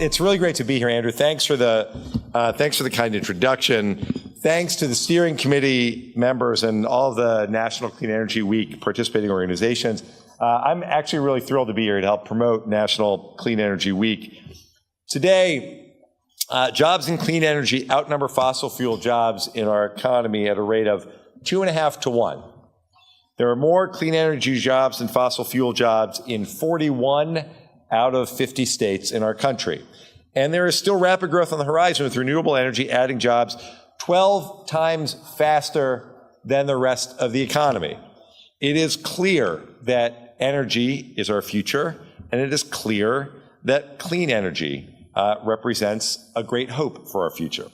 it's really great to be here, Andrew. Thanks for the kind introduction. Thanks to the steering committee members and all of the National Clean Energy Week participating organizations. I'm actually really thrilled to be here to help promote National Clean Energy Week. Today, jobs in clean energy outnumber fossil fuel jobs in our economy at a rate of 2.5 to 1. There are more clean energy jobs than fossil fuel jobs in 41 out of 50 states in our country. And there is still rapid growth on the horizon, with renewable energy adding jobs 12 times faster than the rest of the economy. It is clear that energy is our future, and it is clear that clean energy represents a great hope for our future.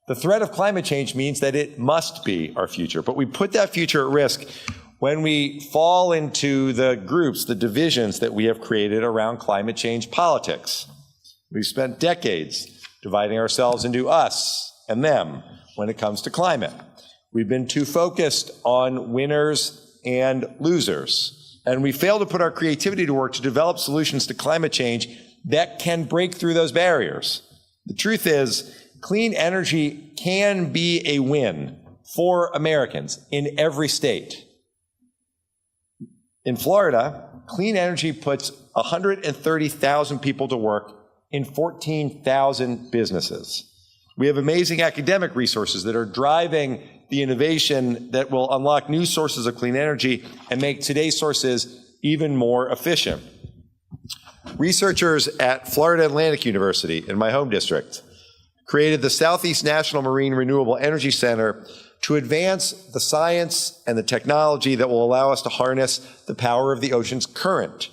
The threat of climate change means that it must be our future, but we put that future at risk when we fall into the groups, the divisions that we have created around climate change politics. We've spent decades dividing ourselves into us and them when it comes to climate. We've been too focused on winners and losers, and we fail to put our creativity to work to develop solutions to climate change that can break through those barriers. The truth is, clean energy can be a win for Americans in every state. In Florida, clean energy puts 130,000 people to work in 14,000 businesses. We have amazing academic resources that are driving the innovation that will unlock new sources of clean energy and make today's sources even more efficient. Researchers at Florida Atlantic University, in my home district, created the Southeast National Marine Renewable Energy Center to advance the science and the technology that will allow us to harness the power of the ocean's current.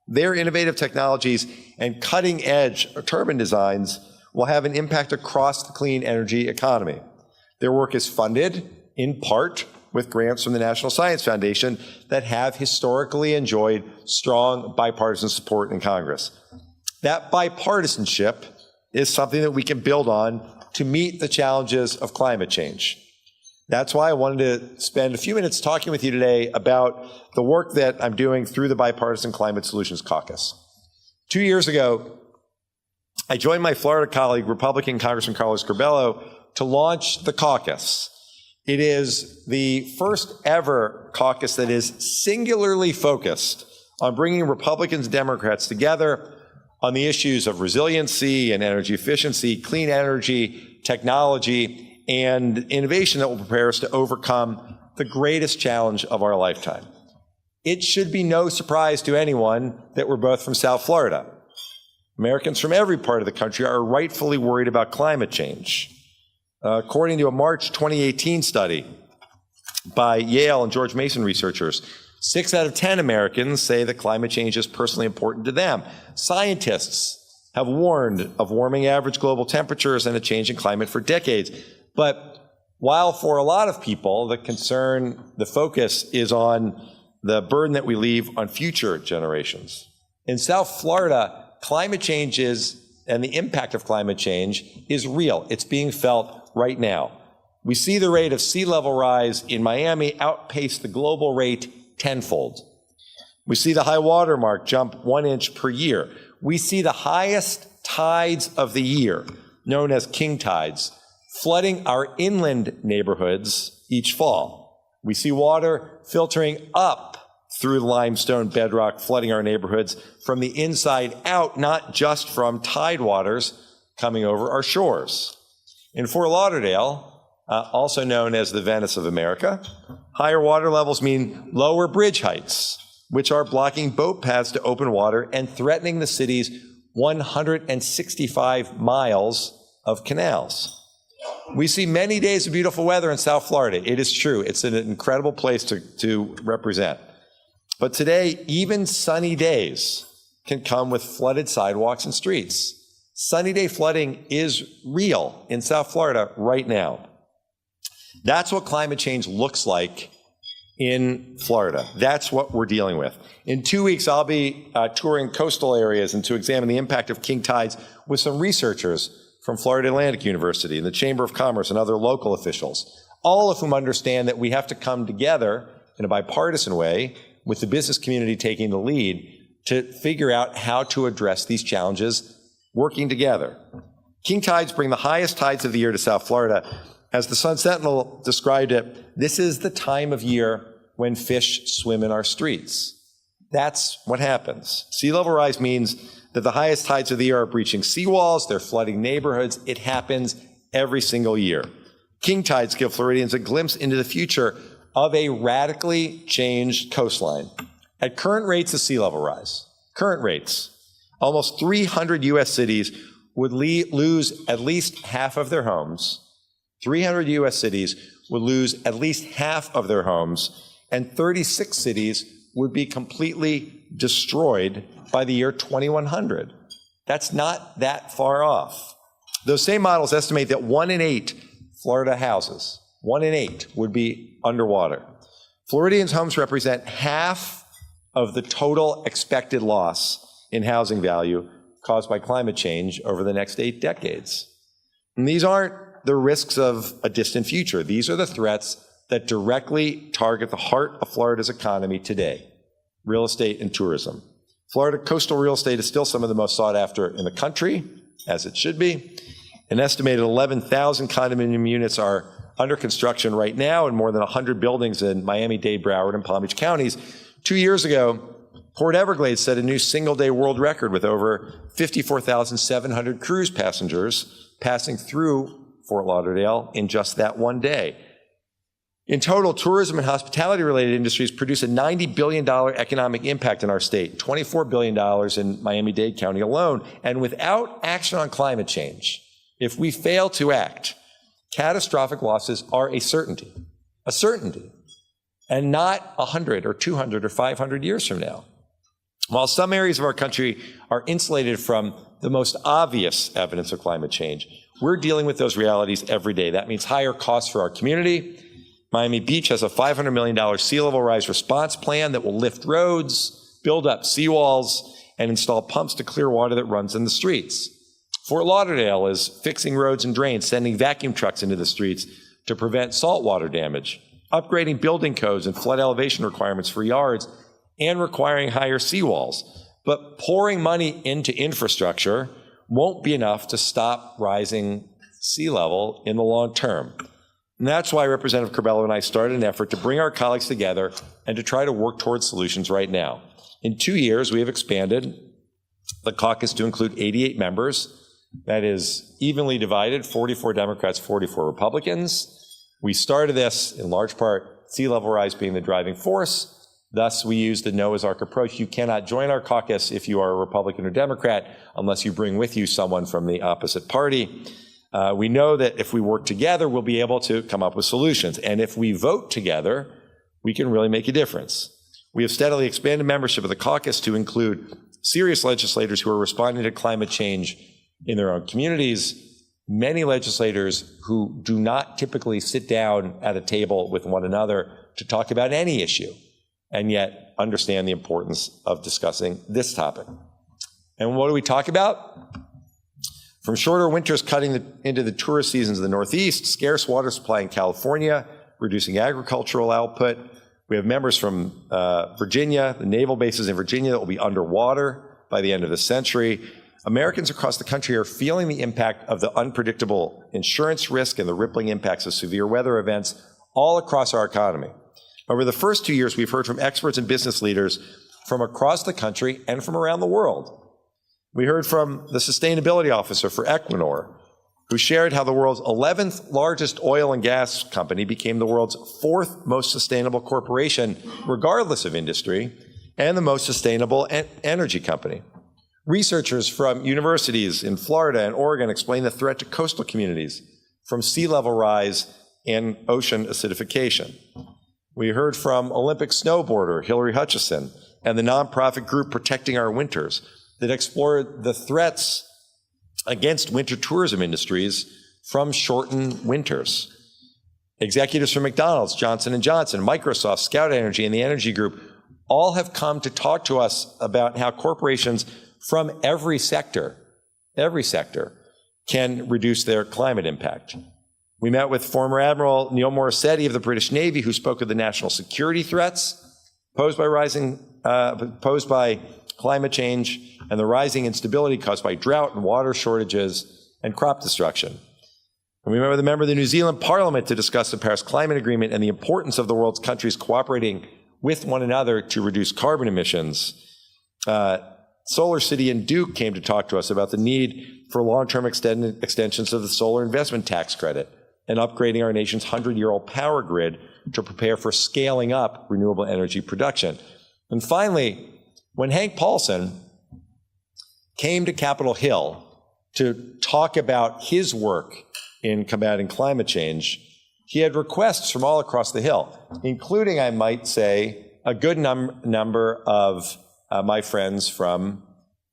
Their innovative technologies and cutting-edge turbine designs will have an impact across the clean energy economy. Their work is funded, in part, with grants from the National Science Foundation that have historically enjoyed strong bipartisan support in Congress. That bipartisanship is something that we can build on to meet the challenges of climate change. That's why I wanted to spend a few minutes talking with you today about the work that I'm doing through the Bipartisan Climate Solutions Caucus. 2 years ago, I joined my Florida colleague, Republican Congressman Carlos Curbelo, to launch the caucus. It is the first ever caucus that is singularly focused on bringing Republicans and Democrats together on the issues of resiliency and energy efficiency, clean energy, technology, and innovation that will prepare us to overcome the greatest challenge of our lifetime. It should be no surprise to anyone that we're both from South Florida. Americans from every part of the country are rightfully worried about climate change. According to a March 2018 study by Yale and George Mason researchers, 6 out of 10 Americans say that climate change is personally important to them. Scientists have warned of warming average global temperatures and a changing climate for decades. But while for a lot of people, the focus is on the burden that we leave on future generations, in South Florida, climate change and the impact of climate change is real. It's being felt right now. We see the rate of sea level rise in Miami outpace the global rate tenfold. We see the high water mark jump 1 inch per year. We see the highest tides of the year, known as king tides, flooding our inland neighborhoods each fall. We see water filtering up through limestone bedrock, flooding our neighborhoods from the inside out, not just from tide waters coming over our shores. In Fort Lauderdale, also known as the Venice of America, higher water levels mean lower bridge heights, which are blocking boat paths to open water and threatening the city's 165 miles of canals. We see many days of beautiful weather in South Florida. It is true. It's an incredible place to represent. But today, even sunny days can come with flooded sidewalks and streets. Sunny day flooding is real in South Florida right now. That's what climate change looks like in Florida. That's what we're dealing with. In 2 weeks, I'll be touring coastal areas and to examine the impact of king tides with some researchers from Florida Atlantic University and the Chamber of Commerce and other local officials, all of whom understand that we have to come together in a bipartisan way, with the business community taking the lead, to figure out how to address these challenges working together. King tides bring the highest tides of the year to South Florida. As the Sun Sentinel described it, this is the time of year when fish swim in our streets. That's what happens. Sea level rise means that the highest tides of the year are breaching seawalls, they're flooding neighborhoods. It happens every single year. King tides give Floridians a glimpse into the future of a radically changed coastline. At current rates of sea level rise, current rates, almost 300 U.S. cities would lose at least half of their homes. 300 U.S. cities would lose at least half of their homes, and 36 cities would be completely destroyed by the year 2100. That's not that far off. Those same models estimate that 1 in 8 Florida houses, 1 in 8 would be underwater. Floridians' homes represent half of the total expected loss in housing value caused by climate change over the next 8 decades. And these aren't the risks of a distant future. These are the threats that directly target the heart of Florida's economy today, real estate and tourism. Florida coastal real estate is still some of the most sought after in the country, as it should be. An estimated 11,000 condominium units are under construction right now in more than 100 buildings in Miami-Dade, Broward, and Palm Beach counties. 2 years ago, Port Everglades set a new single-day world record with over 54,700 cruise passengers passing through Fort Lauderdale in just that one day. In total, tourism and hospitality-related industries produce a $90 billion economic impact in our state, $24 billion in Miami-Dade County alone. And without action on climate change, if we fail to act, catastrophic losses are a certainty, and not 100 or 200 or 500 years from now. While some areas of our country are insulated from the most obvious evidence of climate change, we're dealing with those realities every day. That means higher costs for our community. Miami Beach has a $500 million sea level rise response plan that will lift roads, build up seawalls, and install pumps to clear water that runs in the streets. Fort Lauderdale is fixing roads and drains, sending vacuum trucks into the streets to prevent saltwater damage, upgrading building codes and flood elevation requirements for yards, and requiring higher seawalls. But pouring money into infrastructure won't be enough to stop rising sea level in the long term. And that's why Representative Curbelo and I started an effort to bring our colleagues together and to try to work towards solutions right now. In 2 years, we have expanded the caucus to include 88 members. That is evenly divided, 44 Democrats, 44 Republicans. We started this in large part, sea level rise being the driving force. Thus, we use the Noah's Ark approach. You cannot join our caucus if you are a Republican or Democrat unless you bring with you someone from the opposite party. We know that if we work together, we'll be able to come up with solutions. And if we vote together, we can really make a difference. We have steadily expanded membership of the caucus to include serious legislators who are responding to climate change in their own communities, many legislators who do not typically sit down at a table with one another to talk about any issue, and yet understand the importance of discussing this topic. And what do we talk about? From shorter winters cutting into the tourist seasons of the Northeast, scarce water supply in California, reducing agricultural output. We have members from Virginia, the naval bases in Virginia that will be underwater by the end of the century. Americans across the country are feeling the impact of the unpredictable insurance risk and the rippling impacts of severe weather events all across our economy. Over the first 2 years, we've heard from experts and business leaders from across the country and from around the world. We heard from the sustainability officer for Equinor, who shared how the world's 11th largest oil and gas company became the world's 4th most sustainable corporation, regardless of industry, and the most sustainable energy company. Researchers from universities in Florida and Oregon explain the threat to coastal communities from sea level rise and ocean acidification. We heard from Olympic snowboarder Hillary Hutchison and the nonprofit group Protecting Our Winters that explored the threats against winter tourism industries from shortened winters. Executives from McDonald's, Johnson & Johnson, Microsoft, Scout Energy, and the Energy Group all have come to talk to us about how corporations from every sector can reduce their climate impact. We met with former Admiral Neil Morissetti of the British Navy, who spoke of the national security threats posed by climate change, and the rising instability caused by drought and water shortages and crop destruction. And we remember the member of the New Zealand Parliament to discuss the Paris Climate Agreement and the importance of the world's countries cooperating with one another to reduce carbon emissions. Solar City and Duke came to talk to us about the need for long-term extensions of the solar investment tax credit and upgrading our nation's 100-year-old power grid to prepare for scaling up renewable energy production. And finally, when Hank Paulson came to Capitol Hill to talk about his work in combating climate change, he had requests from all across the Hill, including, I might say, a good number of my friends from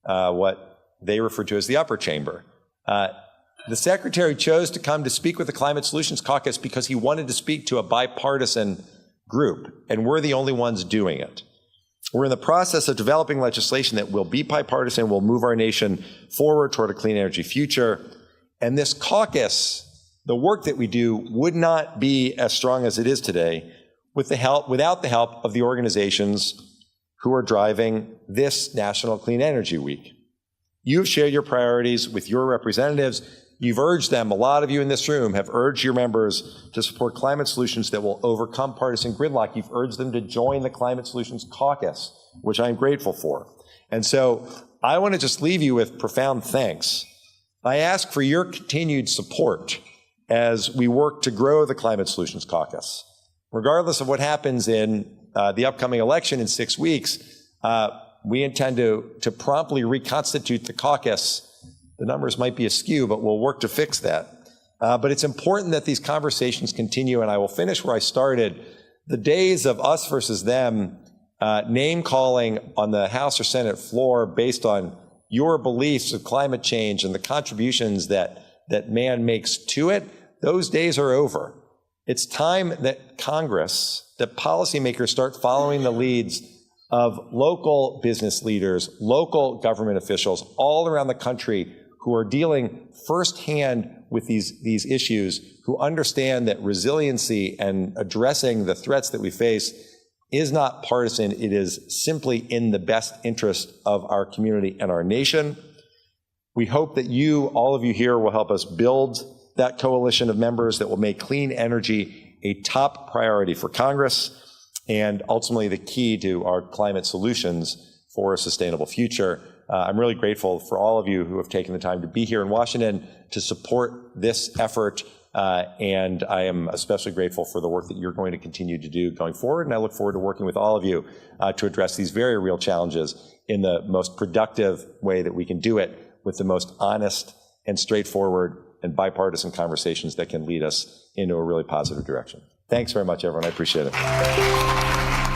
what they refer to as the upper chamber. The secretary chose to come to speak with the Climate Solutions Caucus because he wanted to speak to a bipartisan group, and we're the only ones doing it. We're in the process of developing legislation that will be bipartisan, will move our nation forward toward a clean energy future. And this caucus, the work that we do, would not be as strong as it is today without the help of the organizations who are driving this National Clean Energy Week. You've shared your priorities with your representatives. You've urged them, a lot of you in this room have urged your members to support climate solutions that will overcome partisan gridlock. You've urged them to join the Climate Solutions Caucus, which I'm grateful for. And so I want to just leave you with profound thanks. I ask for your continued support as we work to grow the Climate Solutions Caucus. Regardless of what happens in the upcoming election in 6 weeks, we intend to promptly reconstitute the caucus. The numbers might be askew, but we'll work to fix that. But it's important that these conversations continue, and I will finish where I started. The days of us versus them, name-calling on the House or Senate floor based on your beliefs of climate change and the contributions that man makes to it, those days are over. It's time that Congress, that policymakers start following the leads of local business leaders, local government officials all around the country who are dealing firsthand with these issues, who understand that resiliency and addressing the threats that we face is not partisan. It is simply in the best interest of our community and our nation. We hope that you, all of you here, will help us build that coalition of members that will make clean energy a top priority for Congress and ultimately the key to our climate solutions for a sustainable future. I'm really grateful for all of you who have taken the time to be here in Washington to support this effort, and I am especially grateful for the work that you're going to continue to do going forward, and I look forward to working with all of you to address these very real challenges in the most productive way that we can do it, with the most honest and straightforward and bipartisan conversations that can lead us into a really positive direction. Thanks very much, everyone. I appreciate it.